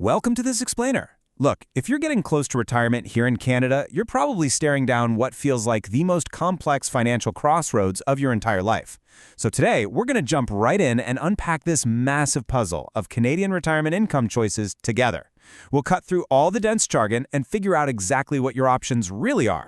Welcome to this explainer. Look, if you're getting close to retirement here in Canada, you're probably staring down what feels like the most complex financial crossroads of your entire life. So today, we're going to jump right in and unpack this massive puzzle of Canadian retirement income choices together. We'll cut through all the dense jargon and figure out exactly what your options really are.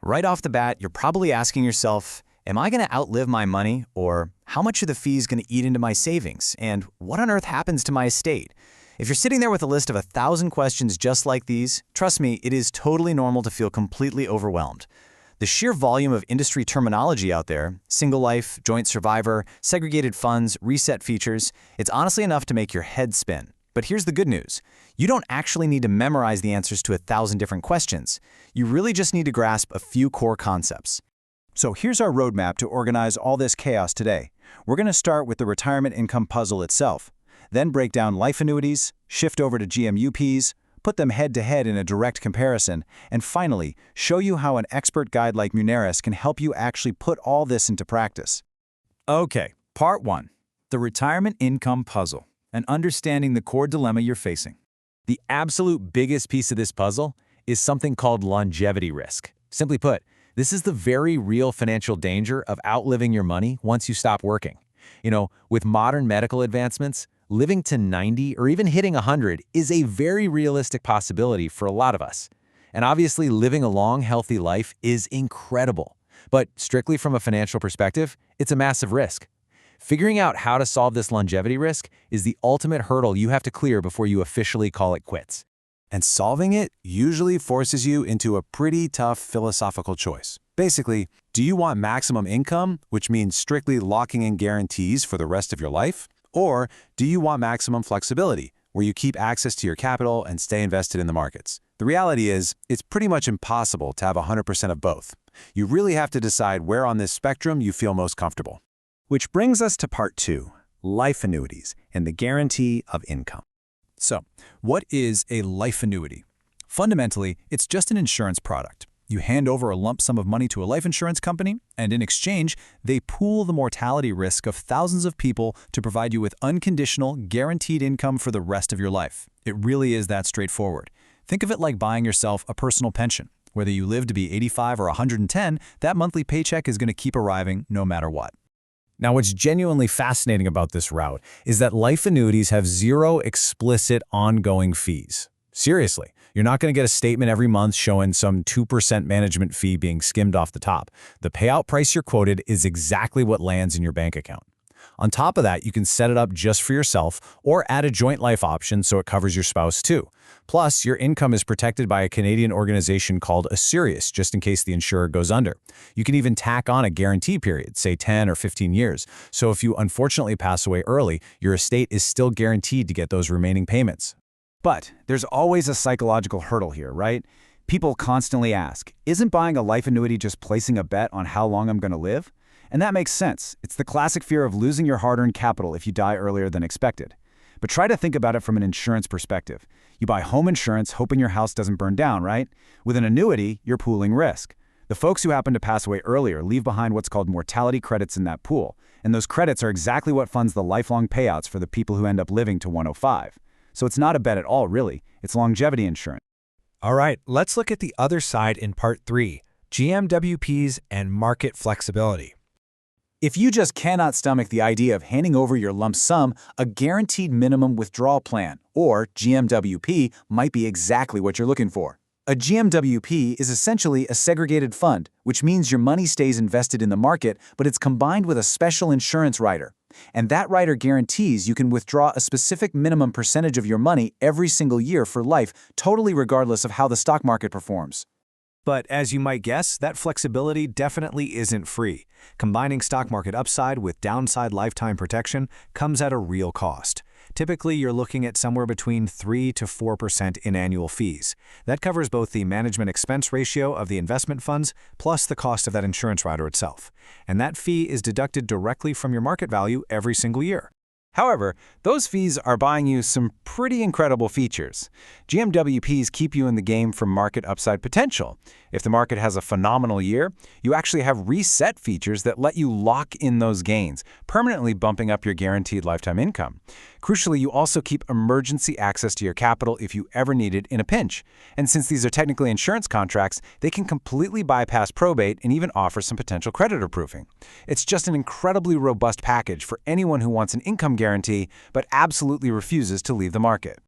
Right off the bat, you're probably asking yourself, am I going to outlive my money? Or how much are the fees going to eat into my savings? And what on earth happens to my estate? If you're sitting there with a list of 1,000 questions just like these, trust me, it is totally normal to feel completely overwhelmed. The sheer volume of industry terminology out there, single life, joint survivor, segregated funds, reset features, it's honestly enough to make your head spin. But here's the good news. You don't actually need to memorize the answers to 1,000 different questions. You really just need to grasp a few core concepts. So here's our roadmap to organize all this chaos today. We're going to start with the retirement income puzzle itself, then break down life annuities, shift over to GMWPs, put them head-to-head in a direct comparison, and finally, show you how an expert guide like Muneris can help you actually put all this into practice. Okay, part 1. The retirement income puzzle, and understanding the core dilemma you're facing. The absolute biggest piece of this puzzle is something called longevity risk. Simply put, this is the very real financial danger of outliving your money once you stop working. With modern medical advancements, living to 90 or even hitting 100 is a very realistic possibility for a lot of us. And obviously, living a long, healthy life is incredible. But strictly from a financial perspective, it's a massive risk. Figuring out how to solve this longevity risk is the ultimate hurdle you have to clear before you officially call it quits. And solving it usually forces you into a pretty tough philosophical choice. Basically, do you want maximum income, which means strictly locking in guarantees for the rest of your life? Or do you want maximum flexibility, where you keep access to your capital and stay invested in the markets? The reality is, it's pretty much impossible to have 100% of both. You really have to decide where on this spectrum you feel most comfortable. Which brings us to part 2, life annuities and the guarantee of income. So, what is a life annuity? Fundamentally, it's just an insurance product. You hand over a lump sum of money to a life insurance company, and in exchange, they pool the mortality risk of thousands of people to provide you with unconditional, guaranteed income for the rest of your life. It really is that straightforward. Think of it like buying yourself a personal pension. Whether you live to be 85 or 110, that monthly paycheck is going to keep arriving no matter what. Now, what's genuinely fascinating about this route is that life annuities have zero explicit ongoing fees. Seriously, you're not going to get a statement every month showing some 2% management fee being skimmed off the top. The payout price you're quoted is exactly what lands in your bank account. On top of that, you can set it up just for yourself or add a joint life option so it covers your spouse too. Plus, your income is protected by a Canadian organization called Annuities, just in case the insurer goes under. You can even tack on a guarantee period, say 10 or 15 years. So if you unfortunately pass away early, your estate is still guaranteed to get those remaining payments. But there's always a psychological hurdle here, right? People constantly ask, isn't buying a life annuity just placing a bet on how long I'm going to live? And that makes sense. It's the classic fear of losing your hard-earned capital if you die earlier than expected. But try to think about it from an insurance perspective. You buy home insurance hoping your house doesn't burn down, right? With an annuity, you're pooling risk. The folks who happen to pass away earlier leave behind what's called mortality credits in that pool. And those credits are exactly what funds the lifelong payouts for the people who end up living to 105. So it's not a bet at all, really. It's longevity insurance. All right, let's look at the other side in part 3, GMWPs and market flexibility. If you just cannot stomach the idea of handing over your lump sum, a guaranteed minimum withdrawal plan, or GMWP, might be exactly what you're looking for. A GMWP is essentially a segregated fund, which means your money stays invested in the market, but it's combined with a special insurance rider. And that rider guarantees you can withdraw a specific minimum percentage of your money every single year for life, totally regardless of how the stock market performs. But as you might guess, that flexibility definitely isn't free. Combining stock market upside with downside lifetime protection comes at a real cost. Typically, you're looking at somewhere between 3 to 4% in annual fees. That covers both the management expense ratio of the investment funds plus the cost of that insurance rider itself. And that fee is deducted directly from your market value every single year. However, those fees are buying you some pretty incredible features. GMWPs keep you in the game for market upside potential. If the market has a phenomenal year, you actually have reset features that let you lock in those gains, permanently bumping up your guaranteed lifetime income. Crucially, you also keep emergency access to your capital if you ever need it in a pinch. And since these are technically insurance contracts, they can completely bypass probate and even offer some potential creditor proofing. It's just an incredibly robust package for anyone who wants an income guarantee but absolutely refuses to leave the market.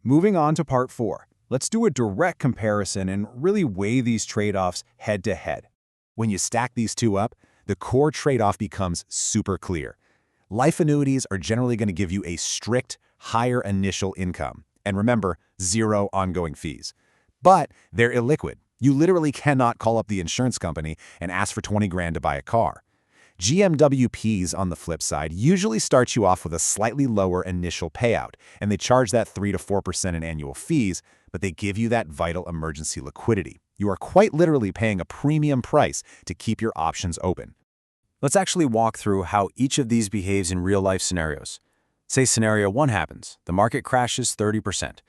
Moving on to part 4, let's do a direct comparison and really weigh these trade-offs head-to-head. When you stack these two up, the core trade-off becomes super clear. Life annuities are generally going to give you a strict, higher initial income. And remember, 0 ongoing fees. But they're illiquid. You literally cannot call up the insurance company and ask for 20 grand to buy a car. GMWPs, on the flip side, usually start you off with a slightly lower initial payout, and they charge that 3 to 4% in annual fees, but they give you that vital emergency liquidity. You are quite literally paying a premium price to keep your options open. Let's actually walk through how each of these behaves in real-life scenarios. Say scenario 1 happens. The market crashes 30%.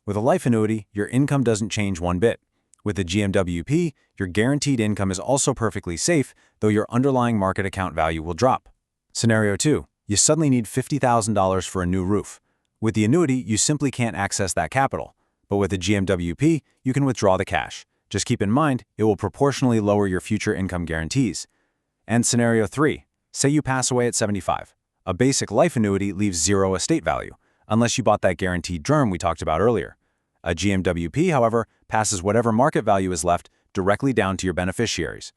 With a life annuity, your income doesn't change one bit. With a GMWP, your guaranteed income is also perfectly safe, though your underlying market account value will drop. Scenario 2. You suddenly need $50,000 for a new roof. With the annuity, you simply can't access that capital. But with a GMWP, you can withdraw the cash. Just keep in mind, it will proportionally lower your future income guarantees. And scenario 3. Say you pass away at 75. A basic life annuity leaves 0 estate value, unless you bought that guaranteed term we talked about earlier. A GMWP, however, passes whatever market value is left directly down to your beneficiaries.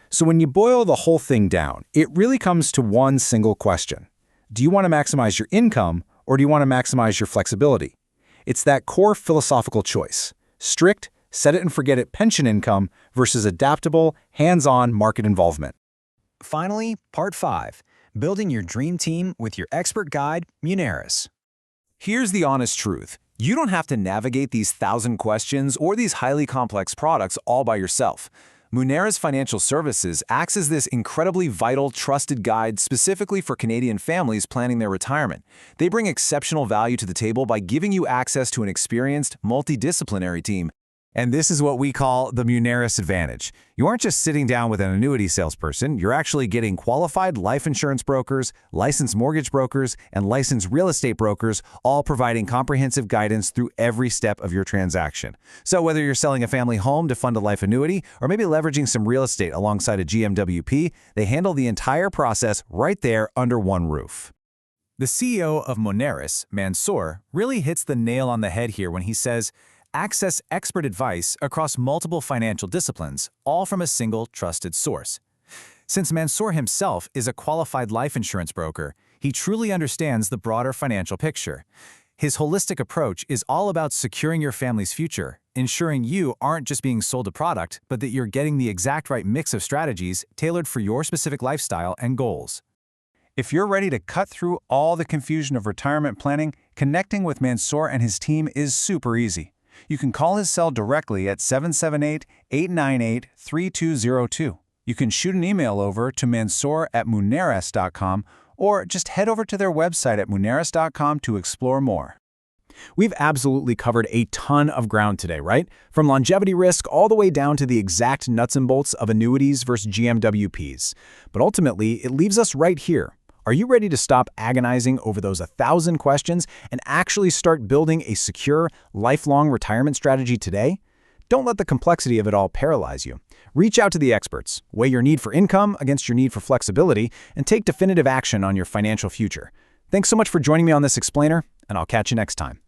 So when you boil the whole thing down, it really comes to one single question. Do you want to maximize your income, or do you want to maximize your flexibility? It's that core philosophical choice. Strict, set-it-and-forget-it pension income versus adaptable, hands-on market involvement. Finally, part 5, building your dream team with your expert guide, Muneris. Here's the honest truth. You don't have to navigate these 1,000 questions or these highly complex products all by yourself. Muneris Financial Services acts as this incredibly vital, trusted guide specifically for Canadian families planning their retirement. They bring exceptional value to the table by giving you access to an experienced, multidisciplinary team. And this is what we call the Muneris Advantage. You aren't just sitting down with an annuity salesperson, you're actually getting qualified life insurance brokers, licensed mortgage brokers, and licensed real estate brokers, all providing comprehensive guidance through every step of your transaction. So whether you're selling a family home to fund a life annuity, or maybe leveraging some real estate alongside a GMWP, they handle the entire process right there under one roof. The CEO of Muneris, Mansoor, really hits the nail on the head here when he says, access expert advice across multiple financial disciplines, all from a single trusted source. Since Mansoor himself is a qualified life insurance broker, he truly understands the broader financial picture. His holistic approach is all about securing your family's future, ensuring you aren't just being sold a product, but that you're getting the exact right mix of strategies tailored for your specific lifestyle and goals. If you're ready to cut through all the confusion of retirement planning, connecting with Mansoor and his team is super easy. You can call his cell directly at 778-898-3202. You can shoot an email over to mansoor@muneris.com or just head over to their website at muneris.com to explore more. We've absolutely covered a ton of ground today, right? From longevity risk all the way down to the exact nuts and bolts of annuities versus GMWPs. But ultimately, it leaves us right here. Are you ready to stop agonizing over those 1,000 questions and actually start building a secure, lifelong retirement strategy today? Don't let the complexity of it all paralyze you. Reach out to the experts, weigh your need for income against your need for flexibility, and take definitive action on your financial future. Thanks so much for joining me on this explainer, and I'll catch you next time.